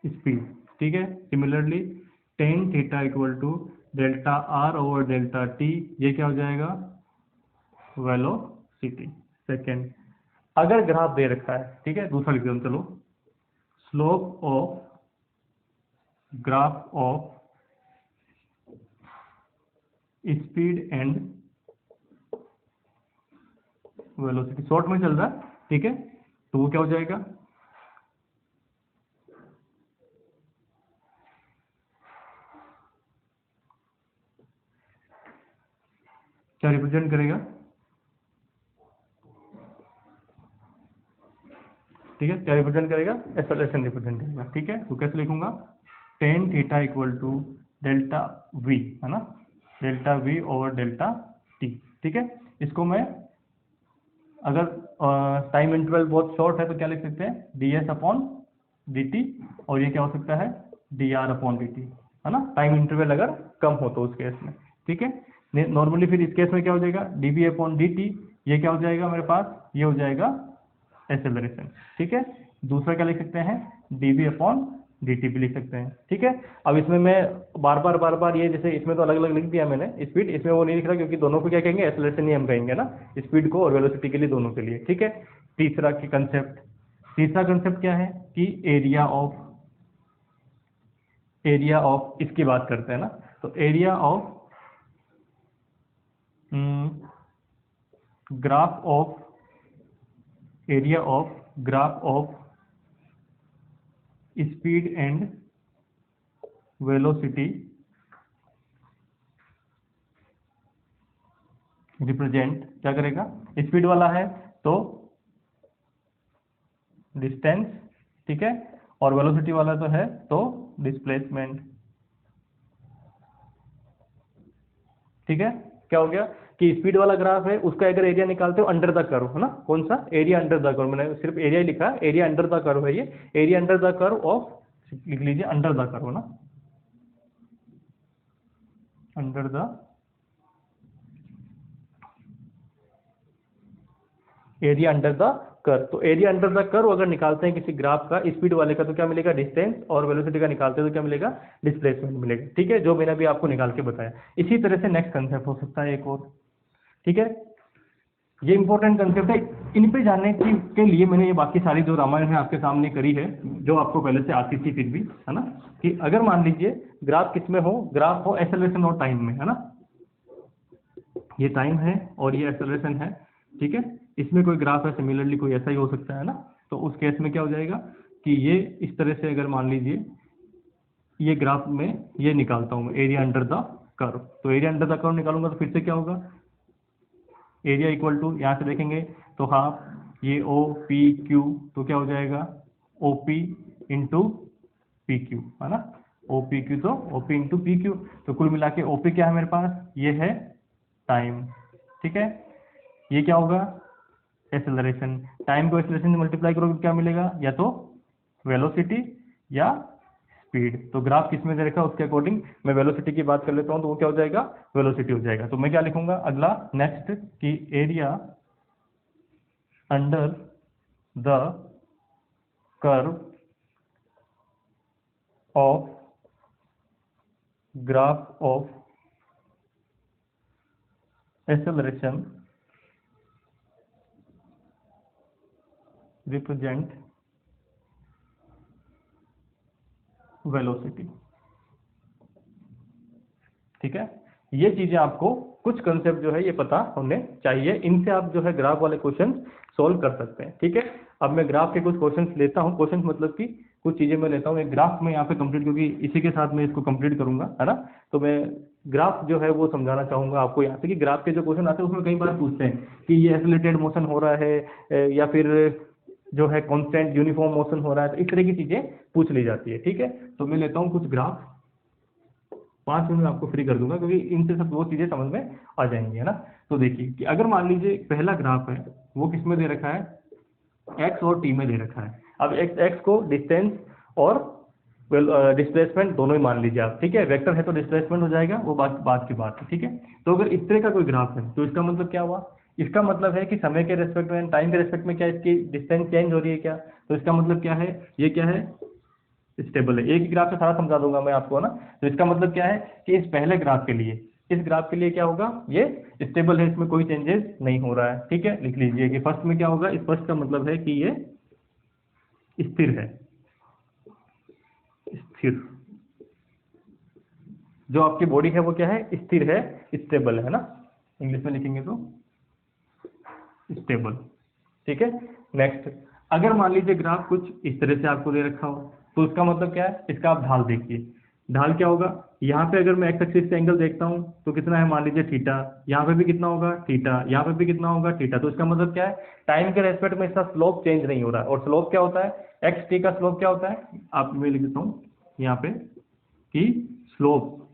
स्पीड, ठीक है। Similarly tan theta equal to delta R over delta T, ये क्या हो जाएगा, वेलोसिटी। सेकेंड, अगर ग्राफ दे रखा है, ठीक है, दूसरा लिख दो चलो, slope of graph of speed and velocity, short में चल रहा है, ठीक है, तो वो क्या हो जाएगा, क्या रिप्रेजेंट करेगा, ठीक है, क्या रिप्रेजेंट करेगा, एक्सेलरेशन रिप्रेजेंट करेगा, ठीक है। तो कैसे लिखूंगा, tan theta equal to delta V, है ना, delta V over delta T, ठीक है। इसको मैं अगर टाइम इंटरवल बहुत शॉर्ट है तो क्या लिख सकते हैं, D S upon D T, और ये क्या हो सकता है, D R upon D T, है ना, टाइम इंटरवल अगर कम हो तो उस केस में, ठीक है। नॉर्मली फिर इस केस में क्या हो जाएगा, D B upon D T, ये क्या हो जाएगा मेरे पास, ये हो जाएगा एक्सेलरेशन, ठीक है। दूसरा क्या लिख सकते हैं, D B upon D T भी लिख सकते हैं, ठीक है। अब इसमें मैं बार बार ये, जैसे इसमें तो अलग अलग लिख दिया मैंने स्पीड, इसमें वो नहीं लिख रहा क्योंकि दोनों को क्या कहेंगे, एक्सेलरेशन ही हम कहेंगे ना, स्पीड को और वेलोसिटी के लिए, दोनों के लिए, ठीक है। तीसरा कंसेप्ट क्या है कि एरिया ऑफ इसकी बात करते हैं ना, तो area of graph of area of graph of speed and velocity represent, क्या करेगा, स्पीड वाला है तो डिस्टेंस, ठीक है, और वेलोसिटी वाला तो है तो डिस्प्लेसमेंट, ठीक है। क्या हो गया कि स्पीड वाला ग्राफ है, उसका अगर एरिया निकालते हो अंडर द कर्व, है ना, कौन सा, एरिया अंडर द कर्व, मैंने सिर्फ एरिया ही लिखा है, एरिया अंडर द कर्व है ये, area under the curve of, लिख लीजिए अंडर द कर्व ना, under the area under the curve. तो एरिया अंडर द कर्व अगर निकालते हैं किसी ग्राफ का स्पीड वाले का तो क्या मिलेगा, डिस्टेंस, और वेलोसिटी का निकालते हैं तो क्या मिलेगा, डिस्प्लेसमेंट मिलेगा, ठीक है, जो मैंने अभी आपको निकाल के बताया। इसी तरह से नेक्स्ट कंसेप्ट हो सकता है एक और, ठीक है, ये इंपॉर्टेंट कंसेप्ट है, इन पे जानने के लिए मैंने ये बाकी सारी जो रामायण है आपके सामने करी है, जो आपको पहले से आती थी फिर भी, है ना, कि अगर मान लीजिए ग्राफ किसमें हो, ग्राफ हो एक्सेलरेशन और टाइम में, है ना, ये टाइम है और ये एक्सेलरेशन है, ठीक है, इसमें कोई ग्राफ है, सिमिलरली कोई ऐसा ही हो सकता है ना, तो उस केस में क्या हो जाएगा कि ये इस तरह से अगर मान लीजिए ये ग्राफ में ये निकालता हूँ एरिया अंडर द कर्व, तो एरिया अंडर द कर्व निकालूंगा तो फिर से क्या होगा, एरिया इक्वल टू, यहाँ से देखेंगे तो हाफ ये ओ पी क्यू, तो क्या हो जाएगा O P into P Q, है ना, ओ पी क्यू, तो O P into P Q, तो कुल मिला के ओ पी क्या है मेरे पास, ये है टाइम, ठीक है, ये क्या होगा एक्सेलरेशन, टाइम को एक्सेलरेशन से मल्टीप्लाई करोगे तो क्या मिलेगा, या तो वेलोसिटी या स्पीड, तो ग्राफ किस में दे रखा है उसके अकॉर्डिंग मैं वेलोसिटी की बात कर लेता हूं, तो वो क्या हो जाएगा, वेलोसिटी हो जाएगा। तो मैं क्या लिखूंगा अगला नेक्स्ट कि area under the curve of graph of acceleration represent velocity, ठीक है, ये चीजें आपको कुछ कंसेप्ट जो है ये पता होने चाहिए, इनसे आप जो है ग्राफ वाले क्वेश्चन सोल्व कर सकते हैं, ठीक है। अब मैं ग्राफ के कुछ क्वेश्चंस लेता हूं, क्वेश्चंस मतलब कि कुछ चीजें मैं लेता हूं, एक ग्राफ में यहाँ पे कंप्लीट, क्योंकि इसी के साथ मैं इसको कंप्लीट करूंगा, है ना, तो मैं ग्राफ जो है वो समझाना चाहूंगा आपको यहाँ से कि ग्राफ के जो क्वेश्चन आते हैं उसमें कई बार पूछते हैं कि ये एक्सेलरेटेड मोशन हो रहा है या फिर जो है कांस्टेंट यूनिफॉर्म मोशन हो रहा है, तो इस तरह की चीजें पूछ ली जाती है, ठीक है। तो मैं लेता हूँ कुछ ग्राफ, 5 मिनट में आपको फ्री कर दूंगा, क्योंकि इनसे सब वो चीजें समझ में आ जाएंगी, है ना। तो देखिए कि अगर मान लीजिए पहला ग्राफ है वो किस में दे रखा है, एक्स और टी में दे रखा है, अब एक्स एक्स को डिस्टेंस और डिस्प्लेसमेंट दोनों ही मान लीजिए आप, ठीक है, वेक्टर है तो डिस्प्लेसमेंट हो जाएगा, वो बात बात की बात है, ठीक है। तो अगर इस तरह का कोई ग्राफ है तो इसका मतलब क्या हुआ, इसका मतलब है कि समय के रेस्पेक्ट में, टाइम के रेस्पेक्ट में क्या इसकी डिस्टेंस चेंज हो रही है क्या, तो इसका मतलब क्या है, ये क्या है, स्टेबल है। एक ही ग्राफ से सारा समझा दूंगा मैं आपको ना, तो इसका मतलब क्या है कि इस पहले ग्राफ के लिए, इस ग्राफ के लिए क्या होगा, ये स्टेबल है, इसमें कोई चेंजेस नहीं हो रहा है, ठीक है, लिख लीजिए कि फर्स्ट में क्या होगा, इस फर्स्ट का मतलब है कि ये स्थिर है, स्थिर, जो आपकी बॉडी है वो क्या है, स्थिर है, स्टेबल है ना, इंग्लिश में लिखेंगे तो स्टेबल, ठीक है। नेक्स्ट, अगर मान लीजिए ग्राफ कुछ इस तरह से आपको दे रखा हो तो इसका मतलब क्या है, इसका आप ढाल देखिए, ढाल क्या होगा, यहाँ पे अगर मैं एक्स एक्सिस से एंगल देखता हूँ तो कितना है, मान लीजिए थीटा, यहाँ पे भी कितना होगा थीटा, यहाँ पे भी कितना होगा थीटा, तो इसका मतलब क्या है, टाइम के रेस्पेक्ट में इसका स्लोप चेंज नहीं हो रहा है, और स्लोप क्या होता है, एक्स टी का स्लोप क्या होता है, आप मैं लिख देता हूँ यहाँ पे कि slope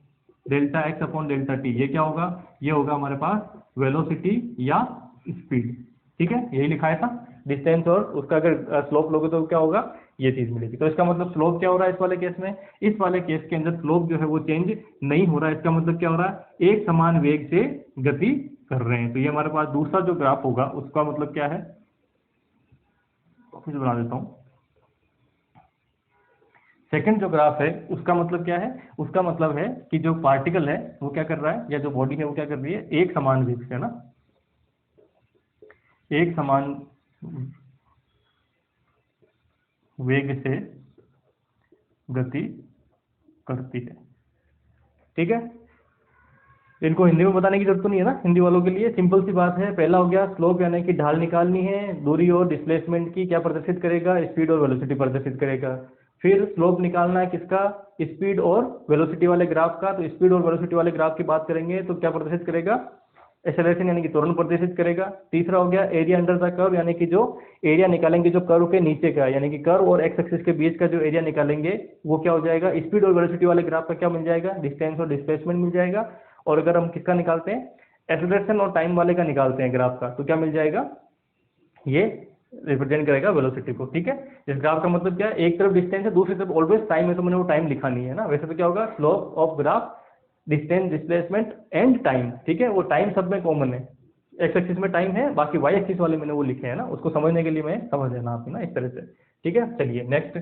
delta x upon delta T, ये क्या होगा, ये होगा हमारे पास वेलोसिटी या स्पीड, ठीक है, यही लिखाया था, डिस्टेंस और उसका अगर स्लोप लोगे तो क्या होगा, ये चीज मिलेगी। तो इसका मतलब स्लोप क्या हो रहा है इस वाले केस में, इस वाले केस के अंदर स्लोप जो है वो चेंज नहीं हो रहा है, इसका मतलब क्या हो रहा है, एक समान वेग से गति कर रहे हैं। तो ये हमारे पास दूसरा जो ग्राफ होगा उसका मतलब क्या है, फिर बना देता हूँ, सेकंड जो ग्राफ है उसका मतलब क्या है, उसका मतलब है कि जो पार्टिकल है वो क्या कर रहा है, या जो बॉडी है वो क्या कर रही है, एक समान वेग से, है ना, एक समान वेग से गति करती है, ठीक है। इनको हिंदी में बताने की जरूरत तो नहीं है ना, हिंदी वालों के लिए सिंपल सी बात है। पहला हो गया स्लोप यानी कि ढाल निकालनी है, दूरी और डिस्प्लेसमेंट की क्या प्रदर्शित करेगा, स्पीड और वेलोसिटी प्रदर्शित करेगा। फिर स्लोप निकालना है किसका, स्पीड और वेलोसिटी वाले ग्राफ का। तो स्पीड और वेलोसिटी वाले ग्राफ की बात करेंगे तो क्या प्रदर्शित करेगा, एक्सेलरेशन यानी कि त्वरण प्रदर्शित करेगा। तीसरा हो गया एरिया अंडर द कर्व, यानी कि जो एरिया निकालेंगे जो कर्व के नीचे का, यानी कि कर्व और एक्स एक्सिस के बीच का जो एरिया निकालेंगे वो क्या हो जाएगा, स्पीड और वेलोसिटी वाले ग्राफ का क्या मिल जाएगा, डिस्टेंस और डिस्प्लेसमेंट मिल जाएगा। और अगर हम किसका निकालते हैं, एक्सेलरेशन और टाइम वाले का निकालते हैं ग्राफ का, तो क्या मिल जाएगा, ये रिप्रेजेंट करेगा वेलोसिटी को। ठीक है, इस ग्राफ का मतलब क्या है, एक तरफ डिस्टेंस है दूसरी तरफ ऑलवेज टाइम है, तो मैंने वो टाइम लिखा नहीं है ना। वैसे तो क्या होगा, slope of graph distance displacement and time. ठीक है, वो टाइम सब में कॉमन है, एक्स एक्सिस में टाइम है, बाकी वाई एक्सिस वाले मैंने वो लिखे हैं ना, उसको समझने के लिए मैं समझ लेना आप ना इस तरह से। ठीक है, चलिए नेक्स्ट।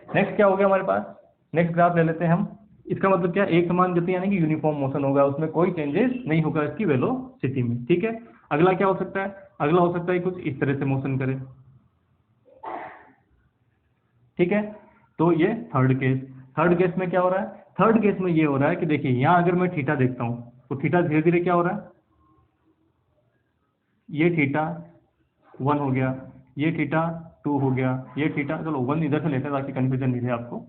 नेक्स्ट क्या हो गया हमारे पास, नेक्स्ट ग्राफ ले लेते हैं हम। इसका मतलब क्या, एक समान गति यानी कि यूनिफॉर्म मोशन होगा, उसमें कोई चेंजेस नहीं होगा इसकी वेलोसिटी में। ठीक है, अगला क्या हो सकता है, अगला हो सकता है कुछ इस तरह से मोशन करे। ठीक है, तो ये थर्ड केस। थर्ड केस में क्या हो रहा है, थर्ड केस में ये हो रहा है कि देखिए यहाँ अगर मैं थीटा देखता हूँ तो थीटा धीरे धीरे क्या हो रहा है, ये थीटा 1 हो गया, ये थीटा 2 हो गया, ये थीटा, चलो 1 इधर से लेते हैं ताकि कंफ्यूजन नहीं रहे आपको।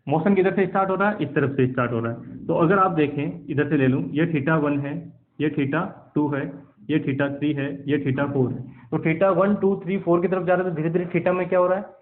मोशन किधर से स्टार्ट हो रहा है, इस तरफ से स्टार्ट हो रहा है। तो अगर आप देखें इधर से ले लूँ, ये थीटा 1 है, ये थीटा 2 है, ये थीटा 3 है, ये थीटा 4 है। तो थीटा 1 2 3 4 की तरफ जा रहा है, तो धीरे धीरे थीटा में क्या हो रहा है,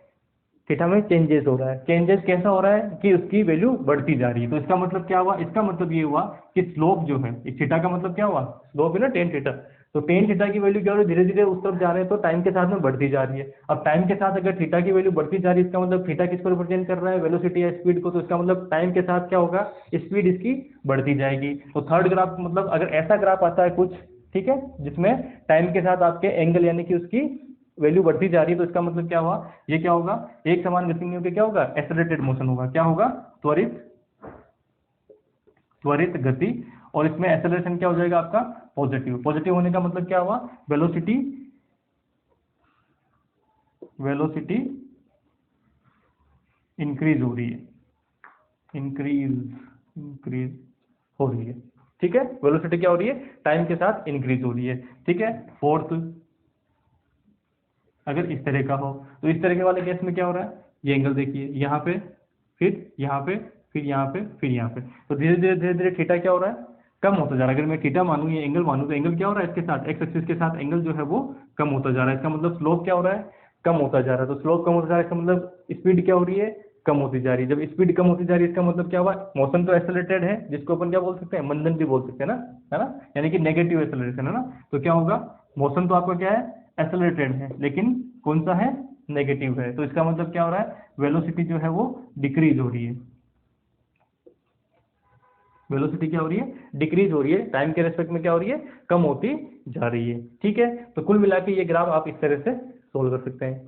थीटा में चेंजेस हो रहा है। चेंजेस कैसा हो रहा है कि उसकी वैल्यू बढ़ती जा रही है। तो इसका मतलब क्या हुआ, इसका मतलब ये हुआ कि स्लोप जो है, इस थीटा का मतलब क्या हुआ, स्लोप है ना टेन थीटा, तो टेन थीटा की वैल्यू क्या हो रही है, धीरे धीरे उस तरफ जा रहे हैं, तो टाइम के साथ में बढ़ती जा रही है। अब टाइम के साथ अगर थीटा की वैल्यू बढ़ती जा रही है, इसका मतलब थीटा किसको रिप्रेजेंट कर रहा है, वेलोसिटी या स्पीड को। तो इसका मतलब टाइम के साथ क्या होगा, स्पीड इसकी बढ़ती जाएगी। तो थर्ड ग्राफ मतलब अगर ऐसा ग्राफ आता है कुछ, ठीक है, जिसमें टाइम के साथ आपके एंगल यानी कि उसकी वैल्यू बढ़ती जा रही है, तो इसका मतलब क्या हुआ, ये क्या होगा, एक समान गति में होकर क्या होगा, एक्सेलरेटेड मोशन होगा। क्या होगा, त्वरित त्वरित गति। और इसमें एक्सेलरेशन क्या हो जाएगा आपका, पॉजिटिव। पॉजिटिव होने का मतलब क्या हुआ, वेलोसिटी वेलोसिटी इंक्रीज हो रही है, इंक्रीज हो रही है। ठीक है, वेलोसिटी क्या हो रही है, टाइम के साथ इंक्रीज हो रही है। ठीक है, फोर्थ अगर इस तरह का हो, तो इस तरह के वाले केस में क्या हो रहा है, ये एंगल देखिए, यहाँ पे, फिर यहाँ पे, फिर यहाँ पे, फिर यहाँ पे, तो धीरे धीरे धीरे धीरे थीटा क्या हो रहा है, कम होता जा रहा है। अगर मैं थीटा मानूं, ये एंगल मानूं, तो एंगल क्या हो रहा है, इसके साथ एक्स एक्सिस के साथ एंगल जो है वो कम होता जा रहा है। इसका मतलब स्लोप क्या हो रहा है, कम होता जा रहा है। तो स्लोप कम होता जा रहा है, इसका मतलब स्पीड क्या हो रही है, कम होती जा रही है। जब स्पीड कम होती जा रही है, इसका मतलब क्या हुआ, मोशन तो एक्सेलरेटेड है, जिसको अपन क्या बोल सकते हैं, मंदन भी बोल सकते हैं ना, है ना, यानी कि नेगेटिव एक्सेलरेशन है ना। तो क्या होगा, मोशन तो आपका क्या है, एक्सेलरेटेड है, लेकिन कौन सा है, नेगेटिव है। तो इसका मतलब क्या हो रहा है, वेलोसिटी जो है वो डिक्रीज हो रही है। वेलोसिटी क्या हो रही है, डिक्रीज हो रही है, टाइम के रेस्पेक्ट में क्या हो रही है, कम होती जा रही है। ठीक है, तो कुल मिला के ये ग्राफ आप इस तरह से सोल्व कर सकते हैं।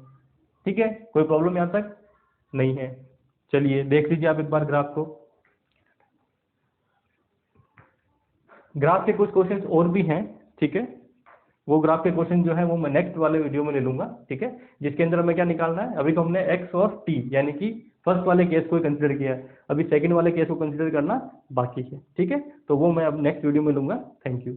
ठीक है, कोई प्रॉब्लम यहाँ तक नहीं है। चलिए देख लीजिए आप एक बार ग्राफ को। ग्राफ के कुछ क्वेश्चंस और भी हैं, ठीक है, वो ग्राफ के क्वेश्चन जो है वो मैं नेक्स्ट वाले वीडियो में ले लूंगा। ठीक है, जिसके अंदर हमें क्या निकालना है, अभी तो हमने एक्स और टी यानी कि फर्स्ट वाले केस को कंसिडर किया है, अभी सेकंड वाले केस को कंसिडर करना बाकी है। ठीक है, तो वो मैं अब नेक्स्ट वीडियो में लूंगा। Thank you.